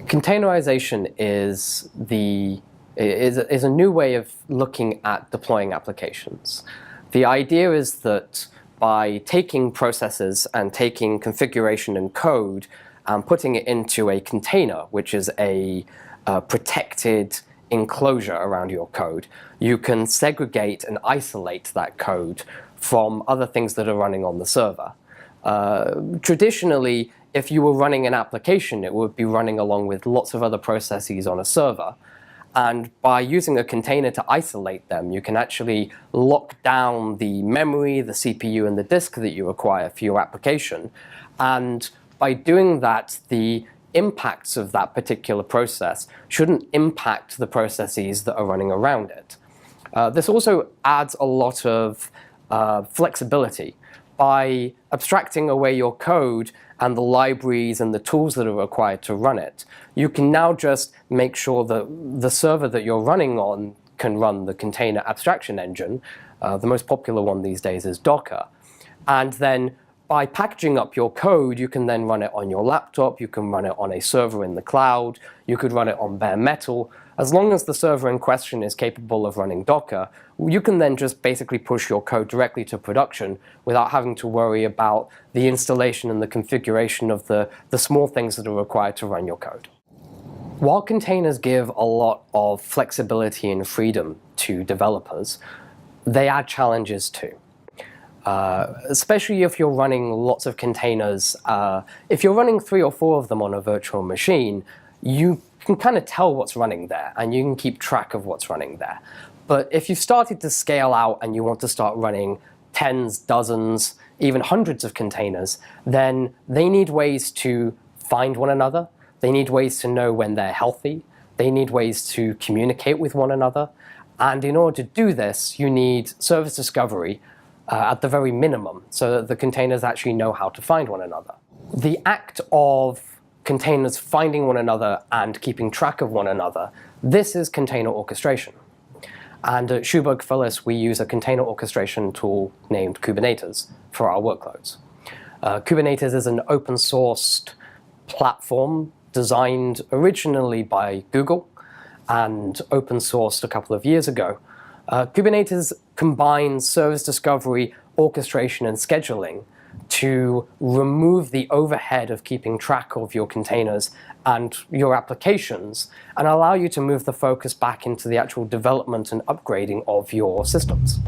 Containerization is a new way of looking at deploying applications. The idea is that by taking processes and taking configuration and code and putting it into a container, which is a protected enclosure around your code, you can segregate and isolate that code from other things that are running on the server. Traditionally, if you were running an application, it would be running along with lots of other processes on a server. And by using a container to isolate them, you can actually lock down the memory, the CPU, and the disk that you require for your application. And by doing that, the impacts of that particular process shouldn't impact the processes that are running around it. This also adds a lot of flexibility. By abstracting away your code and the libraries and the tools that are required to run it, you can now just make sure that the server that you're running on can run the container abstraction engine. The most popular one these days is Docker. And then by packaging up your code, you can then run it on your laptop, you can run it on a server in the cloud, you could run it on bare metal. As long as the server in question is capable of running Docker, you can then just basically push your code directly to production without having to worry about the installation and the configuration of the small things that are required to run your code. While containers give a lot of flexibility and freedom to developers, they add challenges too. Especially if you're running lots of containers. If you're running 3 or 4 of them on a virtual machine, you can kind of tell what's running there, and you can keep track of what's running there. But if you've started to scale out and you want to start running tens, dozens, even hundreds of containers, then they need ways to find one another. They need ways to know when they're healthy. They need ways to communicate with one another. And in order to do this, you need service discovery at the very minimum, so that the containers actually know how to find one another. The act of containers finding one another and keeping track of one another, this is container orchestration. And at Schuberg Phyllis, we use a container orchestration tool named Kubernetes for our workloads. Kubernetes is an open-sourced platform designed originally by Google and open-sourced a couple of years ago. Kubernetes combines service discovery, orchestration, and scheduling to remove the overhead of keeping track of your containers and your applications and allow you to move the focus back into the actual development and upgrading of your systems.